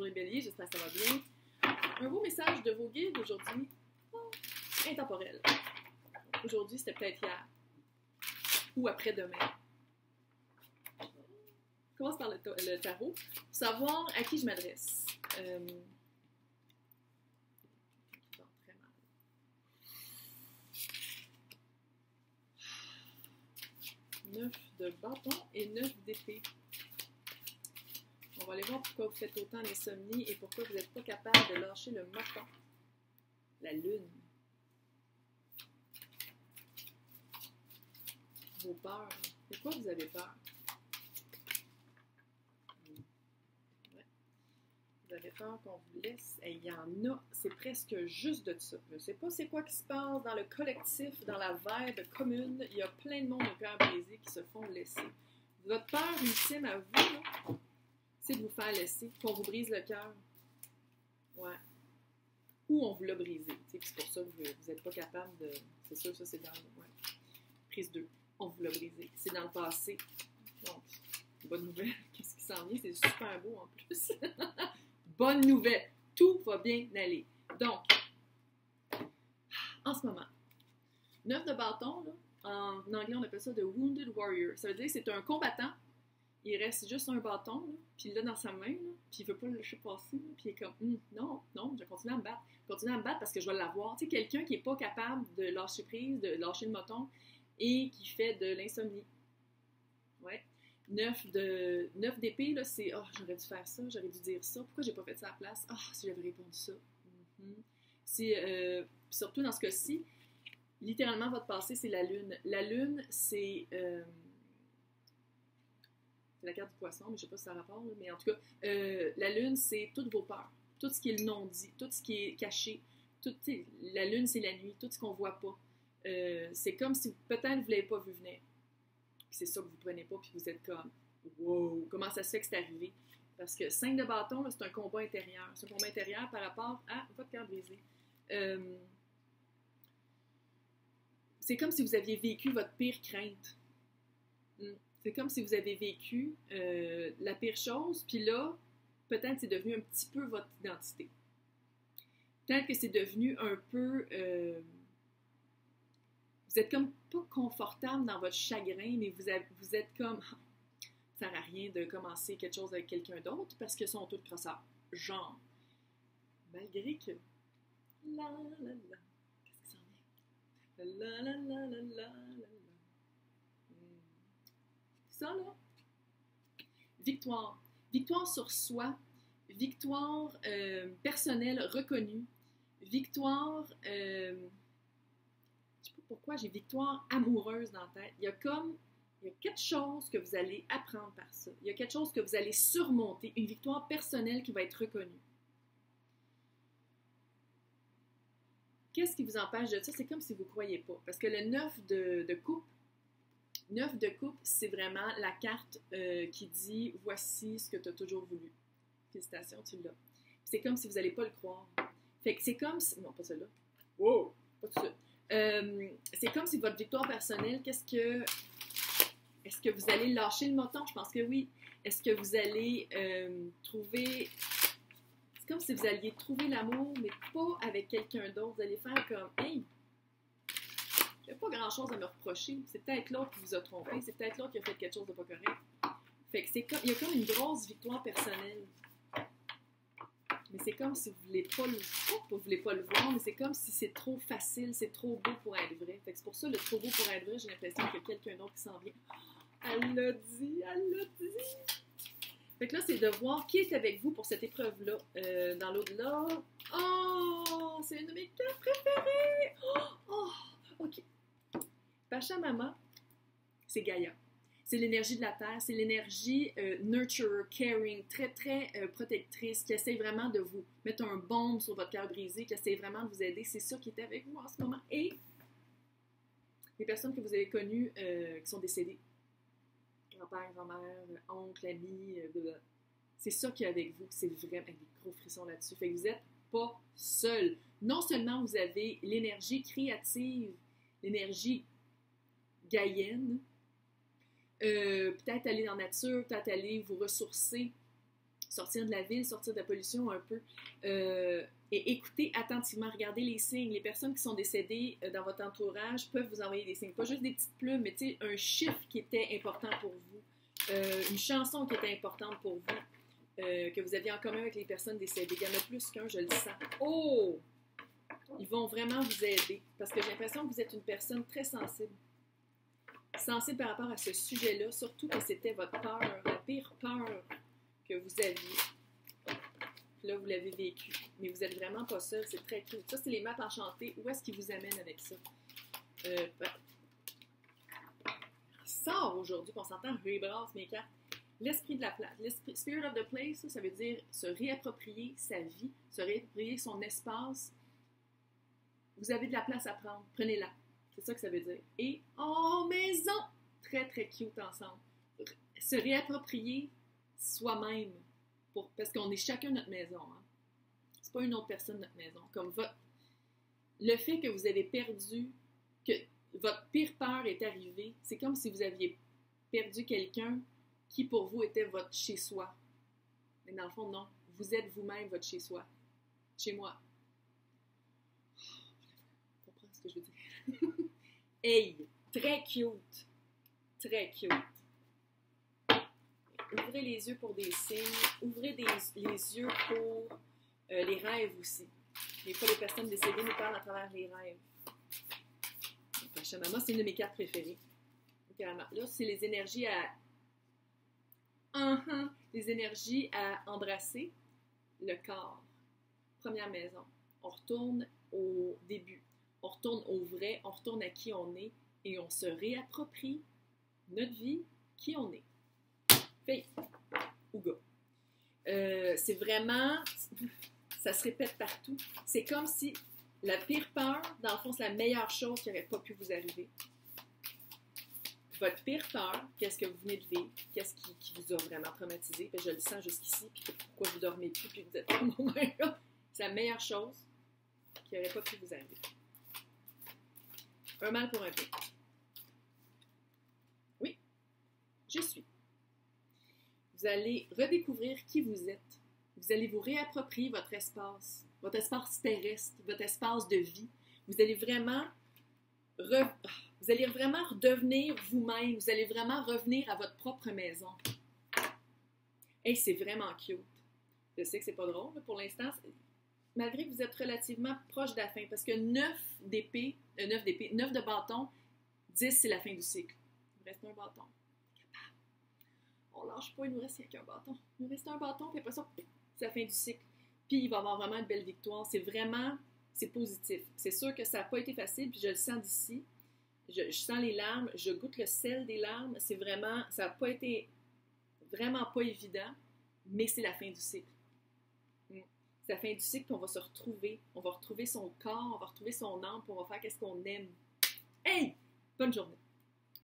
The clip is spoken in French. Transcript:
journée bélier, j'espère que ça va bien. Un beau message de vos guides aujourd'hui, intemporel. Aujourd'hui, c'était peut-être hier ou après-demain. On commence par le tarot. Pour savoir à qui je m'adresse. Très mal. 9 de bâton et 9 d'épée. On va aller voir pourquoi vous faites autant d'insomnie et pourquoi vous n'êtes pas capable de lâcher le moton. La lune. Vos peurs. De quoi vous avez peur? Ouais. Vous avez peur qu'on vous laisse. Et il y en a, c'est presque juste de ça. Je ne sais pas c'est quoi qui se passe dans le collectif, dans la vibe commune. Il y a plein de monde au cœur brisé qui se font laisser. Votre peur ultime à vous, là, c'est de vous faire laisser, qu'on vous brise le cœur. Ouais. Ou on vous l'a brisé. C'est pour ça que vous n'êtes pas capable de... C'est sûr, ça c'est dans... Ouais. Prise 2. On vous l'a brisé. C'est dans le passé. Donc, bonne nouvelle. Qu'est-ce qui s'en vient? C'est super beau en plus. Bonne nouvelle. Tout va bien aller. Donc, en ce moment, 9 de bâton, là, en anglais on appelle ça the wounded warrior. Ça veut dire que c'est un combattant. Il reste juste un bâton, là, puis il l'a dans sa main, là, puis il veut pas le laisser passer, là, puis il est comme non, je vais continuer à me battre. Je vais continuer à me battre parce que je vais l'avoir. Tu sais, quelqu'un qui n'est pas capable de lâcher prise, de lâcher le moton, et qui fait de l'insomnie. Ouais. 9 d'épée, là, c'est j'aurais dû faire ça, j'aurais dû dire ça, pourquoi j'ai pas fait ça à la place? Si j'avais répondu ça. C'est surtout dans ce cas-ci, littéralement, votre passé, c'est la lune. La lune, c'est la carte du poisson, mais je ne sais pas si ça a rapport, là, mais en tout cas, la lune, c'est toutes vos peurs, tout ce qui est non-dit, tout ce qui est caché. La lune, c'est la nuit, tout ce qu'on ne voit pas. C'est comme si peut-être vous ne l'avez pas vu venir. C'est ça que vous ne prenez pas, puis vous êtes comme « Wow! Comment ça se fait que c'est arrivé? » Parce que 5 de bâton, c'est un combat intérieur. C'est un combat intérieur par rapport à votre cœur brisé. C'est comme si vous aviez vécu votre pire crainte. C'est comme si vous avez vécu la pire chose, puis là, peut-être c'est devenu un petit peu votre identité. Peut-être que c'est devenu un peu... vous êtes comme pas confortable dans votre chagrin, mais vous êtes comme... Ça sert à rien de commencer quelque chose avec quelqu'un d'autre parce qu'ils sont tous crosseurs. Genre. Malgré que... La la la. Qu'est-ce qui s'en vient? La la la la la la. Ça, là, victoire. Victoire sur soi, victoire personnelle reconnue, victoire, je sais pas pourquoi j'ai victoire amoureuse dans la tête. Il y a quelque chose que vous allez apprendre par ça. Il y a quelque chose que vous allez surmonter, une victoire personnelle qui va être reconnue. Qu'est-ce qui vous empêche de ça? C'est comme si vous ne croyez pas. Parce que le 9 de coupe, 9 de coupe, c'est vraiment la carte qui dit « Voici ce que tu as toujours voulu. » Félicitations, tu l'as. C'est comme si vous n'allez pas le croire. Fait que c'est comme si... Non, pas celle-là. Wow! Pas tout ça. C'est comme si votre victoire personnelle, est-ce que vous allez lâcher le moton? Je pense que oui. Est-ce que vous allez trouver... C'est comme si vous alliez trouver l'amour, mais pas avec quelqu'un d'autre. Vous allez faire comme « Hey! » Il n'y a pas grand-chose à me reprocher. C'est peut-être l'autre qui vous a trompé. C'est peut-être l'autre qui a fait quelque chose de pas correct. Fait que il y a comme une grosse victoire personnelle. Mais c'est comme si vous voulez pas voulez pas le voir, mais c'est comme si c'est trop facile, c'est trop beau pour être vrai. Fait que c'est pour ça, le trop beau pour être vrai, j'ai l'impression qu'il y a quelqu'un d'autre qui s'en vient. Elle l'a dit, elle l'a dit. Fait que là, c'est de voir qui est avec vous pour cette épreuve-là. Dans l'au-delà. Oh! C'est une de mes cartes préférées! Oh! OK. Pachamama, c'est Gaïa. C'est l'énergie de la Terre, c'est l'énergie nurturer, caring, très, très protectrice, qui essaie vraiment de vous mettre un baume sur votre cœur brisé, qui essaie vraiment de vous aider. C'est ça qui est avec vous en ce moment. Et les personnes que vous avez connues qui sont décédées, grand-père, grand-mère, oncle, ami, c'est ça qui est avec vous. C'est vraiment avec des gros frissons là-dessus. Fait que vous n'êtes pas seul. Non seulement vous avez l'énergie créative, l'énergie gaïenne, peut-être aller dans la nature, peut-être aller vous ressourcer, sortir de la ville, sortir de la pollution un peu. Et écoutez attentivement, regardez les signes. Les personnes qui sont décédées dans votre entourage peuvent vous envoyer des signes. Pas juste des petites plumes, mais tu sais, un chiffre qui était important pour vous, une chanson qui était importante pour vous, que vous aviez en commun avec les personnes décédées. Il y en a plus qu'un, je le sens. Oh! Ils vont vraiment vous aider parce que j'ai l'impression que vous êtes une personne très sensible. Sensible par rapport à ce sujet-là, surtout que c'était votre peur, la pire peur que vous aviez. Là, vous l'avez vécu. Mais vous n'êtes vraiment pas seul, c'est très cool. Ça, c'est les maps enchantées. Où est-ce qu'ils vous amènent avec ça? Sort aujourd'hui, qu'on s'entend, rebrasse mes cartes. L'esprit de la place. L'esprit, spirit of the place, ça veut dire se réapproprier sa vie, se réapproprier son espace. Vous avez de la place à prendre, prenez-la. C'est ça que ça veut dire. Et en maison, très très cute ensemble. Se réapproprier soi-même, parce qu'on est chacun notre maison. Hein. C'est pas une autre personne notre maison. Comme le fait que vous avez perdu, que votre pire peur est arrivée, c'est comme si vous aviez perdu quelqu'un qui pour vous était votre chez-soi. Mais dans le fond, non. Vous êtes vous-même votre chez-soi. Chez moi. Tu comprends ce que je veux dire? Hey! Très cute! Très cute! Ouvrez les yeux pour des signes. Ouvrez les yeux pour les rêves aussi. Des fois, les personnes décédées nous parlent à travers les rêves. Pachamama, c'est une de mes cartes préférées. Là, c'est les énergies à... les énergies à embrasser le corps. Première maison. On retourne au début. On retourne au vrai, on retourne à qui on est et on se réapproprie notre vie, qui on est. Fille ou gars. C'est vraiment... Ça se répète partout. C'est comme si la pire peur, dans le fond, c'est la meilleure chose qui n'aurait pas pu vous arriver. Votre pire peur, qu'est-ce que vous venez de vivre, qu'est-ce qui vous a vraiment traumatisé, puis je le sens jusqu'ici, puis pourquoi vous ne dormez plus, puis vous êtes comme oh my God. C'est la meilleure chose qui n'aurait pas pu vous arriver. Un mal pour un bien. Oui, je suis. Vous allez redécouvrir qui vous êtes. Vous allez vous réapproprier votre espace terrestre, votre espace de vie. Vous allez vraiment redevenir vous-même. Vous allez vraiment revenir à votre propre maison. Hey, c'est vraiment cute. Je sais que c'est pas drôle, mais pour l'instant, malgré que vous êtes relativement proche de la fin, parce que 9 de bâton, 10 c'est la fin du cycle. Il me reste un bâton. On lâche pas, il nous reste qu'un bâton. Il nous reste un bâton, puis après ça, c'est la fin du cycle. Puis il va y avoir vraiment une belle victoire. C'est positif. C'est sûr que ça n'a pas été facile, puis je le sens d'ici. Je sens les larmes, je goûte le sel des larmes. C'est vraiment, ça n'a pas été vraiment pas évident, mais c'est la fin du cycle. C'est la fin du cycle, puis on va se retrouver. On va retrouver son corps, on va retrouver son âme, puis on va faire qu'est-ce qu'on aime. Hey! Bonne journée!